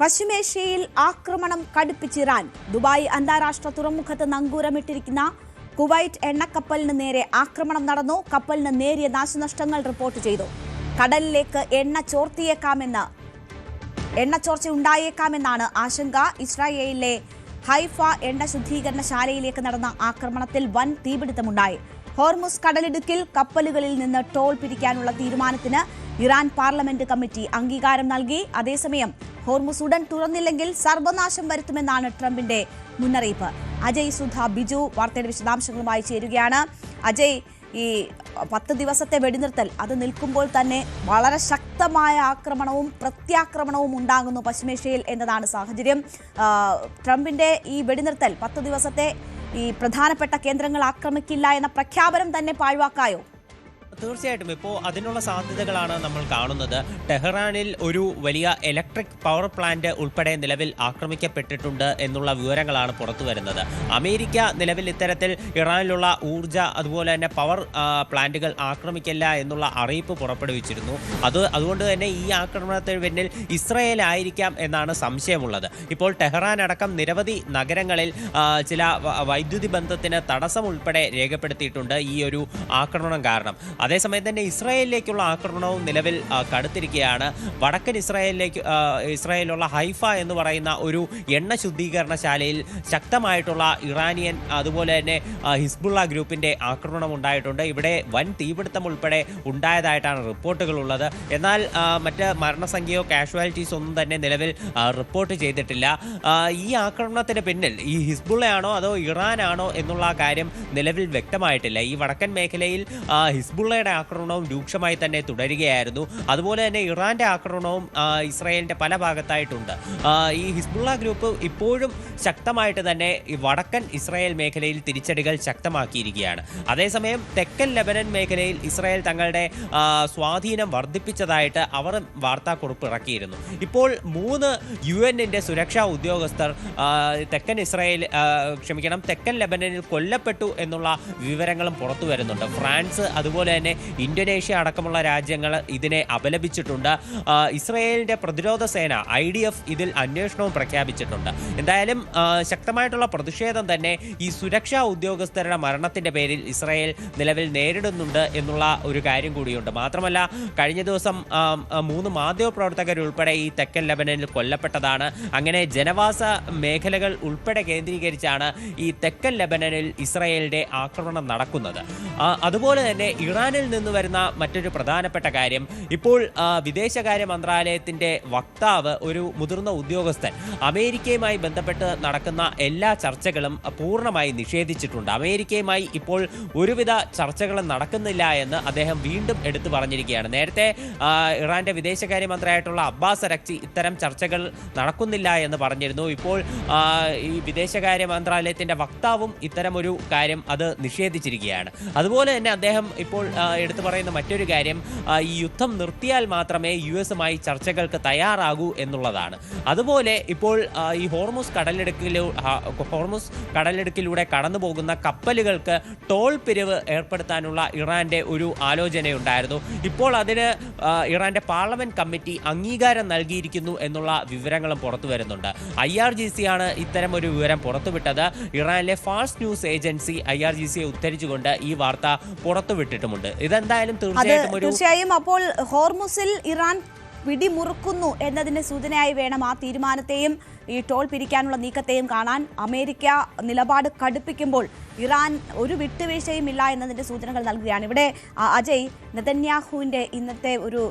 പശ്ചിമേഷ്യയിൽ ആക്രമണം കടുപ്പിച്ച് Iran. Dubai അന്താരാഷ്ട്ര തുറമുഖത്ത് നങ്കൂരമിട്ടിരിക്കുന്ന കുവൈറ്റ് എണ്ണക്കപ്പലിന് നേരെ ആക്രമണം നടന്നു. കപ്പലിന് നേരിയ നാശനഷ്ടങ്ങൾ റിപ്പോർട്ട് ചെയ്തു. കടലിലേക്ക് എണ്ണച്ചോർച്ച ഉണ്ടായേക്കാമെന്നാണ് ആശങ്ക. ഇസ്രായേലിലെ ഹൈഫ എണ്ണ ശുദ്ധീകരണശാലയിലേക്ക് നടന്ന ആക്രമണത്തിൽ വൻ തീപിടുത്തമുണ്ടായി. ഹോർമുസ് കടലിടുക്കിൽ കപ്പലുകളിൽ നിന്ന് ടോൾ പിരിക്കാനുള്ള തീരുമാനത്തിന് ഇറാൻ പാർലമെന്റ് കമ്മിറ്റി അംഗീകാരം നൽകി. അതേസമയം ഹോർമുസ് ഉടൻ തുറന്നില്ലെങ്കിൽ സർവനാശം വരുത്തുമെന്നാണ് ട്രംപിന്റെ മുന്നറിയിപ്പ്. അജയ് സുധ ബിജു വാർത്തയുടെ വിശദാംശങ്ങളുമായി ചേരുകയാണ്. അജയ്, ഈ 10 ദിവസത്തെ വെടിനിർത്തൽ അത് നിൽക്കുമ്പോൾ തന്നെ വളരെ ശക്തമായ ആക്രമണവും പ്രത്യാക്രമണവും ഉണ്ടാകുന്നു പശ്ചിമേഷ്യയിൽ എന്നതാണ് സാഹചര്യം. ട്രംപിന്റെ ഈ വെടിനിർത്തൽ 10 ദിവസത്തെ ഈ പ്രധാനപ്പെട്ട കേന്ദ്രങ്ങൾ ആക്രമിക്കില്ല എന്ന പ്രഖ്യാപനം തന്നെ പാഴ്വാക്കായോ? തീർച്ചയായിട്ടും ഇപ്പോൾ അതിനുള്ള സാധ്യതകളാണ് നമ്മൾ കാണുന്നത്. ടെഹ്റാനിൽ ഒരു വലിയ ഇലക്ട്രിക് പവർ പ്ലാന്റ് ഉൾപ്പെടെ നിലവിൽ ആക്രമിക്കപ്പെട്ടിട്ടുണ്ട് എന്നുള്ള വിവരങ്ങളാണ് പുറത്തു വരുന്നത്. അമേരിക്ക നിലവിൽ ഇത്തരത്തിൽ ഇറാനിലുള്ള ഊർജ്ജ അതുപോലെ തന്നെ പവർ പ്ലാന്റുകൾ ആക്രമിക്കില്ല എന്നുള്ള അറിയിപ്പ് പുറപ്പെടുവിച്ചിരുന്നു. അതുകൊണ്ട് തന്നെ ഈ ആക്രമണത്തിന് പിന്നിൽ ഇസ്രയേൽ ആയിരിക്കാം എന്നാണ് സംശയമുള്ളത്. ഇപ്പോൾ ടെഹ്റാൻ അടക്കം നിരവധി നഗരങ്ങളിൽ ചില വൈദ്യുതി ബന്ധത്തിന് തടസ്സം ഉൾപ്പെടെ രേഖപ്പെടുത്തിയിട്ടുണ്ട് ഈ ഒരു ആക്രമണം കാരണം. അതേസമയം തന്നെ ഇസ്രായേലിലേക്കുള്ള ആക്രമണവും നിലവിൽ കടുത്തിരിക്കുകയാണ്. വടക്കൻ ഇസ്രായേലിലുള്ള ഹൈഫ എന്ന് പറയുന്ന ഒരു എണ്ണ ശുദ്ധീകരണശാലയിൽ ശക്തമായിട്ടുള്ള ഇറാനിയൻ അതുപോലെ തന്നെ ഹിസ്ബുള്ള ഗ്രൂപ്പിന്റെ ആക്രമണം ഉണ്ടായിട്ടുണ്ട്. ഇവിടെ വൻ തീപിടുത്തം ഉൾപ്പെടെ ഉണ്ടായതായിട്ടാണ് റിപ്പോർട്ടുകളുള്ളത്. എന്നാൽ മറ്റ് മരണസംഖ്യയോ കാഷ്വാലിറ്റീസ് ഒന്നും തന്നെ നിലവിൽ റിപ്പോർട്ട് ചെയ്തിട്ടില്ല. ഈ ആക്രമണത്തിന് പിന്നിൽ ഈ ഹിസ്ബുള്ളയാണോ അതോ ഇറാനാണോ എന്നുള്ള കാര്യം നിലവിൽ വ്യക്തമായിട്ടില്ല. ഈ വടക്കൻ മേഖലയിൽ ഹിസ്ബുള്ളയുടെ ആക്രമണവും രൂക്ഷമായി തന്നെ തുടരുകയായിരുന്നു. അതുപോലെ തന്നെ ഇറാന്റെ ആക്രമണവും ഇസ്രായേലിന്റെ പല ഭാഗത്തായിട്ടുണ്ട്. ഈ ഹിസ്ബുള്ള ഗ്രൂപ്പ് ഇപ്പോഴും ശക്തമായിട്ട് തന്നെ ഈ വടക്കൻ ഇസ്രായേൽ മേഖലയിൽ തിരിച്ചടികൾ ശക്തമാക്കിയിരിക്കുകയാണ്. അതേസമയം തെക്കൻ ലെബനൻ മേഖലയിൽ ഇസ്രായേൽ തങ്ങളുടെ സ്വാധീനം വർദ്ധിപ്പിച്ചതായിട്ട് അവർ വാർത്താക്കുറിപ്പ് ഇറക്കിയിരുന്നു. ഇപ്പോൾ 3 UN-ന്റെ സുരക്ഷാ ഉദ്യോഗസ്ഥർ തെക്കൻ ലെബനനിൽ കൊല്ലപ്പെട്ടു എന്നുള്ള വിവരങ്ങളും പുറത്തു വരുന്നുണ്ട്. ഫ്രാൻസ് അതുപോലെ തന്നെ ഇന്തോനേഷ്യ അടക്കമുള്ള രാജ്യങ്ങൾ ഇതിനെ അപലപിച്ചിട്ടുണ്ട്. ഇസ്രായേലിന്റെ പ്രതിരോധ സേന IDF ഇതിൽ അന്വേഷണവും പ്രഖ്യാപിച്ചിട്ടുണ്ട്. എന്തായാലും ശക്തമായിട്ടുള്ള പ്രതിഷേധം തന്നെ ഈ സുരക്ഷാ ഉദ്യോഗസ്ഥരുടെ മരണത്തിന്റെ പേരിൽ ഇസ്രായേൽ നിലവിൽ നേരിടുന്നുണ്ട് എന്നുള്ള ഒരു കാര്യം കൂടിയുണ്ട്. മാത്രമല്ല കഴിഞ്ഞ ദിവസം 3 മാധ്യമപ്രവർത്തകരുൾപ്പെടെ ഈ തെക്കൻ ലെബനനിൽ കൊല്ലപ്പെട്ടതാണ്. അങ്ങനെ ജനവാസ മേഖലകൾ ഉൾപ്പെടെ കേന്ദ്രീകരിച്ചാണ് ഈ തെക്കൻ ലെബനനിൽ ഇസ്രായേലിന്റെ ആക്രമണം നടക്കുന്നത്. അതുപോലെ തന്നെ ഇറാനിൽ നിന്ന് വരുന്ന മറ്റൊരു പ്രധാനപ്പെട്ട കാര്യം, ഇപ്പോൾ വിദേശകാര്യ മന്ത്രാലയത്തിന്റെ വക്താവ് ഒരു മുതിർന്ന ഉദ്യോഗസ്ഥൻ അമേരിക്കയുമായി ബന്ധപ്പെട്ട് നടക്കുന്ന എല്ലാ ചർച്ചകളും പൂർണ്ണമായി നിഷേധിച്ചിട്ടുണ്ട്. അമേരിക്കയുമായി ഇപ്പോൾ ഒരുവിധ ചർച്ചകളും നടക്കുന്നില്ല എന്ന് അദ്ദേഹം വീണ്ടും എടുത്തു പറഞ്ഞിരിക്കുകയാണ്. നേരത്തെ ഇറാന്റെ വിദേശകാര്യ മന്ത്രിയായിട്ടുള്ള അബ്ബാസ് അരക്ചി ഇത്തരം ചർച്ചകൾ നടക്കുന്നില്ല എന്ന് പറഞ്ഞിരുന്നു. ഇപ്പോൾ ഈ വിദേശകാര്യ മന്ത്രാലയത്തിന്റെ വക്താവും ഇത്തരമൊരു കാര്യം അത് നിഷേധിച്ചിരിക്കുകയാണ്. അതുപോലെ തന്നെ അദ്ദേഹം ഇപ്പോൾ എടുത്തു പറയുന്ന മറ്റൊരു കാര്യം, ഈ യുദ്ധം നിർത്തിയാൽ മാത്രമേ US-മായി ചർച്ചകൾക്ക് തയ്യാറാകൂ എന്നുള്ളതാണ്. അതുപോലെ ഇപ്പോൾ ഈ ഹോർമുസ് കടലിടുക്കിലൂടെ കടന്നു പോകുന്ന കപ്പലുകൾക്ക് ടോൾ പിരിവ് ഏർപ്പെടുത്താനുള്ള ഇറാന്റെ ഒരു ആലോചനയുണ്ടായിരുന്നു. ഇപ്പോൾ അതിന് ഇറാന്റെ പാർലമെന്റ് കമ്മിറ്റി അംഗീകാരം നൽകിയിരിക്കുന്നു എന്നുള്ള വിവരങ്ങളും പുറത്തു വരുന്നുണ്ട്. IRGC ആണ് ഇത്തരം ഒരു വിവരം പുറത്തുവിട്ടത്. ഇറാനിലെ ഫാസ്റ്റ് ന്യൂസ് ഏജൻസി IRGCയെ ഉദ്ധരിച്ചുകൊണ്ട് ഈ വാർത്ത പുറത്തുവിട്ടിട്ടുമുണ്ട്. ഇതെന്തായാലും തീർച്ചയായും അപ്പോൾ ഹോർമുസിൽ ഇറാൻ പിടിമുറുക്കുന്നു എന്നതിന്റെ സൂചനയായി വേണം ആ തീരുമാനത്തെയും ഈ ടോൾ പിരിക്കാനുള്ള നീക്കത്തെയും കാണാൻ. അമേരിക്ക നിലപാട് കടുപ്പിക്കുമ്പോൾ ഇറാൻ ഒരു വിട്ടുവീഴ്ചയും ഇല്ല എന്നതിന്റെ സൂചനകൾ നൽകുകയാണ്. ഇവിടെ അജയ്, നെതന്യാഹുവിന്റെ ഇന്നത്തെ ഒരു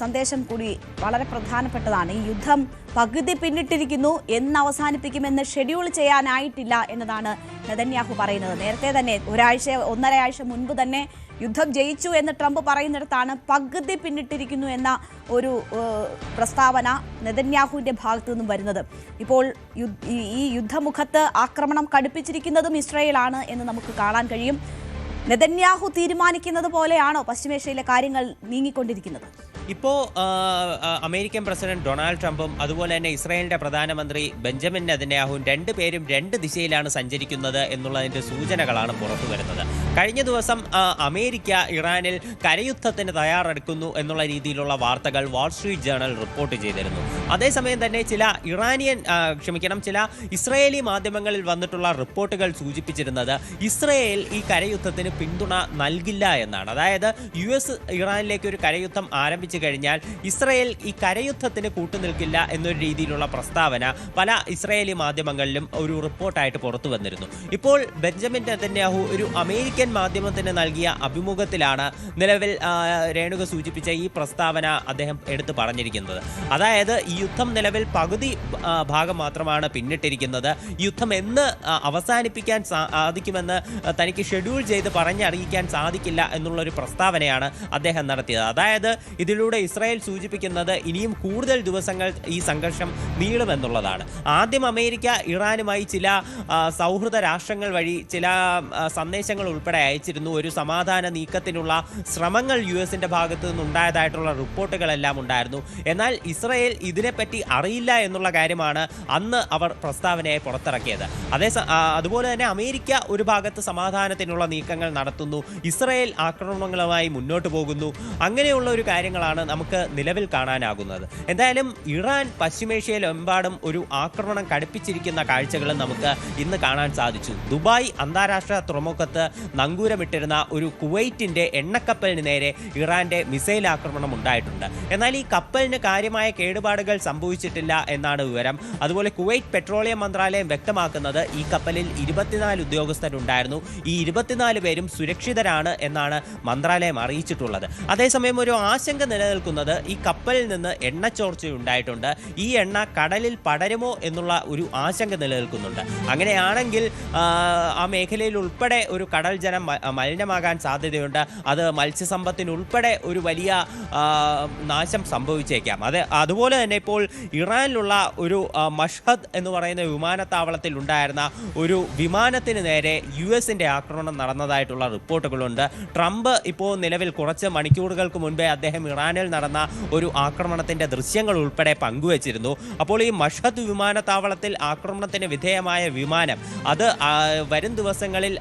സന്ദേശം കൂടി വളരെ പ്രധാനപ്പെട്ടതാണ്. ഈ യുദ്ധം പകുതി പിന്നിട്ടിരിക്കുന്നു, എന്ന് അവസാനിപ്പിക്കുമെന്ന് ഷെഡ്യൂൾ ചെയ്യാനായിട്ടില്ല എന്നതാണ് നെതന്യാഹു പറയുന്നത്. നേരത്തെ തന്നെ 1.5 ആഴ്ച മുൻപ് തന്നെ യുദ്ധം ജയിച്ചു എന്ന് ട്രംപ് പറയുന്നിടത്താണ് പകുതി പിന്നിട്ടിരിക്കുന്നു എന്ന ഒരു പ്രസ്താവന നെതന്യാഹുവിന്റെ ഭാഗത്തു നിന്നും വരുന്നത്. ഇപ്പോൾ ഈ യുദ്ധമുഖത്ത് ആക്രമണം കടുപ്പിച്ചിരിക്കുന്നതും ഇസ്രായേലാണ് എന്ന് നമുക്ക് കാണാൻ കഴിയും. നെതന്യാഹു തീരുമാനിക്കുന്നത് പോലെയാണോ പശ്ചിമേഷ്യയിലെ കാര്യങ്ങൾ നീങ്ങിക്കൊണ്ടിരിക്കുന്നത്? ഇപ്പോൾ അമേരിക്കൻ പ്രസിഡന്റ് ഡൊണാൾഡ് ട്രംപും അതുപോലെ തന്നെ ഇസ്രായേലിന്റെ പ്രധാനമന്ത്രി ബെഞ്ചമിൻ നെതന്യാഹുവും രണ്ടുപേരും രണ്ട് ദിശയിലാണ് സഞ്ചരിക്കുന്നത് എന്നുള്ളതിന്റെ സൂചനകളാണ് പുറത്തു വരുന്നത്. കഴിഞ്ഞ ദിവസം അമേരിക്ക ഇറാനിൽ കരയുദ്ധത്തിന് തയ്യാറെടുക്കുന്നു എന്നുള്ള രീതിയിലുള്ള വാർത്തകൾ വാൾസ്ട്രീറ്റ് ജേണൽ റിപ്പോർട്ട് ചെയ്തിരുന്നു. അതേസമയം തന്നെ ചില ചില ഇസ്രായേലി മാധ്യമങ്ങളിൽ വന്നിട്ടുള്ള റിപ്പോർട്ടുകൾ സൂചിപ്പിച്ചിരുന്നത് ഇസ്രായേൽ ഈ കരയുദ്ധത്തിന് പിന്തുണ നൽകില്ല എന്നാണ്. അതായത് US ഇറാനിലേക്ക് ഒരു കരയുദ്ധം ആരംഭിച്ചു കഴിഞ്ഞാൽ ഇസ്രായേൽ ഈ കരയുദ്ധത്തിന് കൂട്ടുനിൽക്കില്ല എന്നൊരു രീതിയിലുള്ള പ്രസ്താവന പല ഇസ്രായേലി മാധ്യമങ്ങളിലും ഒരു റിപ്പോർട്ടായിട്ട് പുറത്തു വന്നിരുന്നു. ഇപ്പോൾ ബെഞ്ചമിൻ നെതന്യാഹു ഒരു അമേരിക്കൻ മാധ്യമത്തിന് നൽകിയ അഭിമുഖത്തിലാണ് നിലവിൽ രേണുക സൂചിപ്പിച്ച ഈ പ്രസ്താവന അദ്ദേഹം എടുത്തു പറഞ്ഞിരിക്കുന്നത്. അതായത് ഈ യുദ്ധം നിലവിൽ പകുതി ഭാഗം മാത്രമാണ് പിന്നിട്ടിരിക്കുന്നത്. യുദ്ധം എന്ന് അവസാനിപ്പിക്കാൻ സാധിക്കുമെന്ന് തനിക്ക് ഷെഡ്യൂൾ ചെയ്ത് പറഞ്ഞറിയിക്കാൻ സാധിക്കില്ല എന്നുള്ളൊരു പ്രസ്താവനയാണ് അദ്ദേഹം നടത്തിയത്. അതായത് ഇതിലൂടെ ഇസ്രായേൽ സൂചിപ്പിക്കുന്നത് ഇനിയും കൂടുതൽ ദിവസങ്ങൾ ഈ സംഘർഷം നീളുമെന്നുള്ളതാണ്. ആദ്യം അമേരിക്ക ഇറാനുമായി ചില സൗഹൃദ രാഷ്ട്രങ്ങൾ വഴി ചില സന്ദേശങ്ങൾ ഉൾപ്പെടെ അയച്ചിരുന്നു. ഒരു സമാധാന നീക്കത്തിനുള്ള ശ്രമങ്ങൾ US-ന്റെ ഭാഗത്തു നിന്നുണ്ടായതായിട്ടുള്ള റിപ്പോർട്ടുകളെല്ലാം ഉണ്ടായിരുന്നു. എന്നാൽ ഇസ്രായേൽ ഇതിനെപ്പറ്റി അറിയില്ല എന്നുള്ള കാര്യമാണ് അന്ന് അവർ പ്രസ്താവനയായി പുറത്തിറക്കിയത്. അതുപോലെ തന്നെ അമേരിക്ക ഒരു ഭാഗത്ത് സമാധാനത്തിനുള്ള നീക്കങ്ങൾ നടത്തുന്നു, ഇസ്രായേൽ ആക്രമണങ്ങളുമായി മുന്നോട്ട് പോകുന്നു. അങ്ങനെയുള്ള ഒരു കാര്യങ്ങളാണ് നമുക്ക് നിലവിൽ കാണാനാകുന്നത്. എന്തായാലും ഇറാൻ പശ്ചിമേഷ്യയിലെമ്പാടും ഒരു ആക്രമണം കടുപ്പിച്ചിരിക്കുന്ന കാഴ്ചകളും നമുക്ക് ഇന്ന് കാണാൻ സാധിച്ചു. ദുബായ് അന്താരാഷ്ട്ര തുറമുഖത്ത് നങ്കൂരമിട്ടിരുന്ന ഒരു കുവൈറ്റിന്റെ എണ്ണക്കപ്പലിന് നേരെ ഇറാന്റെ മിസൈൽ ആക്രമണം ഉണ്ടായിട്ടുണ്ട്. എന്നാൽ ഈ കപ്പലിന് കാര്യമായ കേടുപാടുകൾ സംഭവിച്ചിട്ടില്ല എന്നാണ് വിവരം. അതുപോലെ കുവൈറ്റ് പെട്രോളിയം മന്ത്രാലയം വ്യക്തമാക്കുന്നത് ഈ കപ്പലിൽ 24 ഉദ്യോഗസ്ഥരുണ്ടായിരുന്നു. ഈ 24 പേരും സുരക്ഷിതരാണ് എന്നാണ് മന്ത്രാലയം അറിയിച്ചിട്ടുള്ളത്. അതേസമയം ഒരു ആശങ്ക നിലനിൽക്കുന്നത് ഈ കപ്പലിൽ നിന്ന് എണ്ണ ചോർച്ചയുണ്ടായിട്ടുണ്ട്. ഈ എണ്ണ കടലിൽ പടരുമോ എന്നുള്ള ഒരു ആശങ്ക നിലനിൽക്കുന്നുണ്ട്. അങ്ങനെയാണെങ്കിൽ ആ മേഖലയിൽ ഉൾപ്പെടെ ഒരു കടൽ ജലം മലിനമാകാൻ സാധ്യതയുണ്ട്. അത് മത്സ്യസമ്പത്തിനുൾപ്പെടെ ഒരു വലിയ നാശം സംഭവിച്ചേക്കാം. അതുപോലെ തന്നെ ഇപ്പോൾ ഇറാനിലുള്ള ഒരു മഷ്ഹദ് എന്ന് പറയുന്ന വിമാനത്താവളത്തിൽ ഉണ്ടായിരുന്ന ഒരു വിമാനത്തിന് നേരെ US-ന്റെ ആക്രമണം നടന്നതായിട്ടുള്ള റിപ്പോർട്ടുകളുണ്ട്. ട്രംപ് ഇപ്പോൾ നിലവിൽ കുറച്ച് മണിക്കൂറുകൾക്ക് മുൻപേ അദ്ദേഹം ഇറാനിൽ നടന്ന ഒരു ആക്രമണത്തിന്റെ ദൃശ്യങ്ങൾ ഉൾപ്പെടെ പങ്കുവച്ചിരുന്നു. അപ്പോൾ ഈ മഷ്ഹദ് വിമാനത്താവളത്തിൽ ആക്രമണത്തിന് വിധേയമായ വിമാനം അത് വരും ദിവസങ്ങളിൽ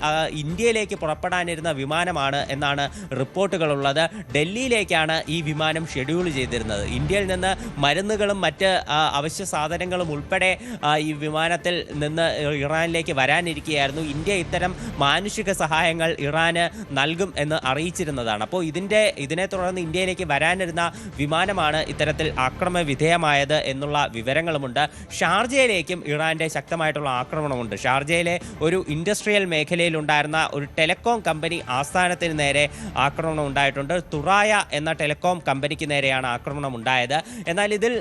ഇന്ത്യയിലേക്ക് പുറപ്പെടാനിരുന്ന വിമാനമാണ് എന്നാണ് റിപ്പോർട്ടുകളുള്ളത്. ഡൽഹിയിലേക്കാണ് ഈ വിമാനം ഷെഡ്യൂൾ ചെയ്തിരുന്നത്. ഇന്ത്യയിൽ നിന്ന് മരുന്നുകളും മറ്റ് അവശ്യ സാധനങ്ങളും ഉൾപ്പെടെ ഈ വിമാനത്തിൽ നിന്ന് ഇറാനിലേക്ക് വരാനിരിക്കുകയായിരുന്നു. ഇന്ത്യ ഇത്തരം മാനുഷിക സഹായങ്ങൾ ഇറാന് നൽകും എന്ന് അറിയിച്ചിരുന്നതാണ്. അപ്പോൾ ഇതിനെ തുടർന്ന് ഇന്ത്യയിലേക്ക് വരാനിരുന്ന വിമാനമാണ് ഇത്തരത്തിൽ ആക്രമണ വിധേയമായത് എന്നുള്ള വിവരങ്ങളുമുണ്ട്. ഷാർജയിലേക്കും ഇറാന്റെ ശക്തമായിട്ടുള്ള ആക്രമണമുണ്ട്. ഷാർജയിലെ ഒരു ഇൻഡസ്ട്രിയൽ മേഖലയിൽ ഉണ്ടായിരുന്ന ഒരു ടെലികോം കമ്പനി ആസ്ഥാനത്തിന് നേരെ ആക്രമണം ഉണ്ടായിട്ടുണ്ട്. തുറായ എന്ന ടെലികോം കമ്പനിക്ക് നേരെയാണ് ആക്രമണം ഉണ്ടായത്. എന്നാൽ ഇതിൽ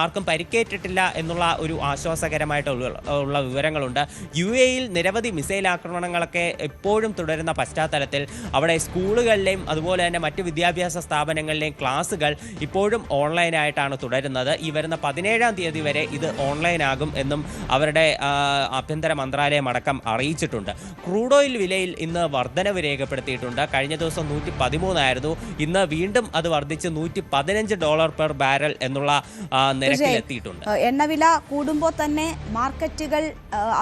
ആർക്കും പരിക്കേറ്റിട്ടില്ല എന്നുള്ള ഒരു ആശ്വാസകരമായിട്ടുള്ള വിവരങ്ങളുണ്ട്. UAE-യിൽ നിരവധി മിസൈൽ ആക്രമണങ്ങളൊക്കെ എപ്പോഴും തുടരുന്ന പശ്ചാത്തലത്തിൽ അവിടെ സ്കൂളുകളിലെയും അതുപോലെ തന്നെ മറ്റ് വിദ്യാഭ്യാസ സ്ഥാപനങ്ങളിലെയും ക്ലാസുകൾ ഇപ്പോഴും ഓൺലൈനായിട്ടാണ് തുടരുന്നത്. ഈ വരുന്ന 17-ാം തീയതി വരെ ഇത് ഓൺലൈനാകും എന്നും അവരുടെ ആഭ്യന്തര മന്ത്രാലയം അടക്കം അറിയിച്ചിട്ടുണ്ട്. ക്രൂഡ് ഓയിൽ വിലയിൽ ഇന്ന് വർധനവ് രേഖപ്പെടുത്തിയിട്ടുണ്ട്. കഴിഞ്ഞ ദിവസം 113 ആയിരുന്നു. ഇന്ന് വീണ്ടും അത് വർദ്ധിച്ച് $115 പെർ ബാരൽ എന്നുള്ള നിരക്കിലെത്തിയിട്ടുണ്ട്. എണ്ണവില കൂടുമ്പോൾ തന്നെ മാർക്കറ്റുകൾ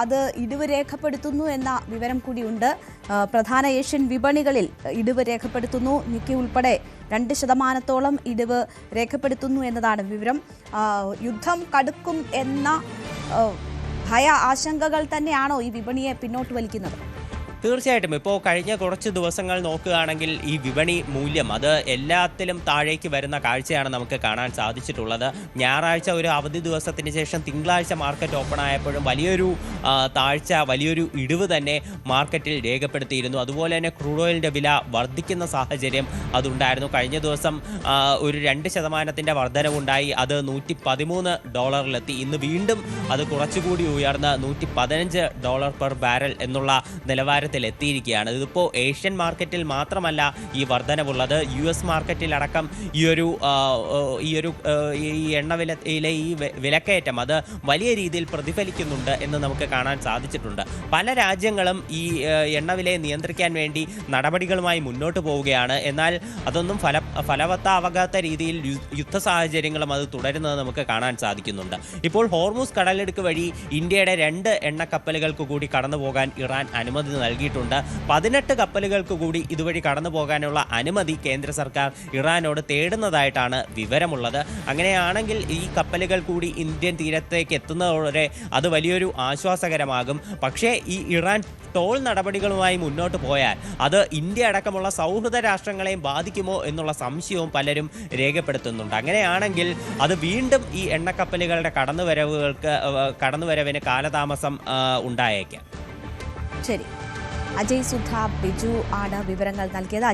അത് ഇടിവ് രേഖപ്പെടുത്തുന്നു എന്ന വിവരം കൂടിയുണ്ട്. പ്രധാന ഏഷ്യൻ വിപണികളിൽ ഇടിവ് രേഖപ്പെടുത്തുന്നു. നിക്കി ഉൾപ്പെടെ 2% ഇടിവ് രേഖപ്പെടുത്തുന്നു എന്നതാണ് വിവരം. യുദ്ധം കടുക്കും എന്ന ഭയ ആശങ്കകൾ തന്നെയാണോ ഈ വിപണിയെ പിന്നോട്ട് വലിക്കുന്നത്? തീർച്ചയായിട്ടും ഇപ്പോൾ കഴിഞ്ഞ കുറച്ച് ദിവസങ്ങൾ നോക്കുകയാണെങ്കിൽ ഈ വിപണി മൂല്യം അത് എല്ലാത്തിലും താഴേക്ക് വരുന്ന കാഴ്ചയാണ് നമുക്ക് കാണാൻ സാധിച്ചിട്ടുള്ളത്. ഞായറാഴ്ച ഒരു അവധി ദിവസത്തിന് ശേഷം തിങ്കളാഴ്ച മാർക്കറ്റ് ഓപ്പൺ ആയപ്പോഴും വലിയൊരു താഴ്ച, വലിയൊരു ഇടിവ് തന്നെ മാർക്കറ്റിൽ രേഖപ്പെടുത്തിയിരുന്നു. അതുപോലെ തന്നെ ക്രൂഡ് ഓയിലിൻ്റെ വില വർദ്ധിക്കുന്ന സാഹചര്യം അതുണ്ടായിരുന്നു. കഴിഞ്ഞ ദിവസം ഒരു 2% വർധനവുണ്ടായി. അത് $113 ഇന്ന് വീണ്ടും അത് കുറച്ചുകൂടി ഉയർന്ന് $115 പെർ ബാരൽ എന്നുള്ള നിലവാരത്തിൽ ഉയരത്തിൽ എത്തിയിരിക്കുകയാണ്. ഇതിപ്പോൾ ഏഷ്യൻ മാർക്കറ്റിൽ മാത്രമല്ല ഈ വർധനവുള്ളത്, US മാർക്കറ്റിലടക്കം ഈ എണ്ണവിലയിലെ ഈ വിലക്കയറ്റം അത് വലിയ രീതിയിൽ പ്രതിഫലിക്കുന്നുണ്ട് എന്ന് നമുക്ക് കാണാൻ സാധിച്ചിട്ടുണ്ട്. പല രാജ്യങ്ങളും ഈ എണ്ണവിലയെ നിയന്ത്രിക്കാൻ വേണ്ടി നടപടികളുമായി മുന്നോട്ട് പോവുകയാണ്. എന്നാൽ അതൊന്നും ഫലവത്താവാത്ത രീതിയിൽ യുദ്ധ സാഹചര്യങ്ങളും അത് തുടരുന്നത് നമുക്ക് കാണാൻ സാധിക്കുന്നുണ്ട്. ഇപ്പോൾ ഹോർമൂസ് കടലിടുക്ക് വഴി ഇന്ത്യയുടെ 2 എണ്ണക്കപ്പലുകൾക്ക് കൂടി കടന്നു പോകാൻ ഇറാൻ അനുമതി നൽകിയിട്ടുണ്ട്. 18 കപ്പലുകൾക്ക് കൂടി ഇതുവഴി കടന്നു പോകാനുള്ള അനുമതി കേന്ദ്ര സർക്കാർ ഇറാനോട് തേടുന്നതായിട്ടാണ് വിവരമുള്ളത്. അങ്ങനെയാണെങ്കിൽ ഈ കപ്പലുകൾ കൂടി ഇന്ത്യൻ തീരത്തേക്ക് എത്തുന്നതോടെ അത് വലിയൊരു ആശ്വാസകരമാകും. പക്ഷേ ഈ ഇറാൻ ടോൾ നടപടികളുമായി മുന്നോട്ട് പോയാൽ അത് ഇന്ത്യ അടക്കമുള്ള സൗഹൃദ രാഷ്ട്രങ്ങളെയും ബാധിക്കുമോ എന്നുള്ള സംശയവും പലരും രേഖപ്പെടുത്തുന്നുണ്ട്. അങ്ങനെയാണെങ്കിൽ അത് വീണ്ടും ഈ എണ്ണക്കപ്പലുകളുടെ കടന്നുവരവിന് കാലതാമസം ഉണ്ടായേക്കാം. ശരി, അജയ് സുധ ബിജു ആണ് വിവരങ്ങൾ നൽകിയത്.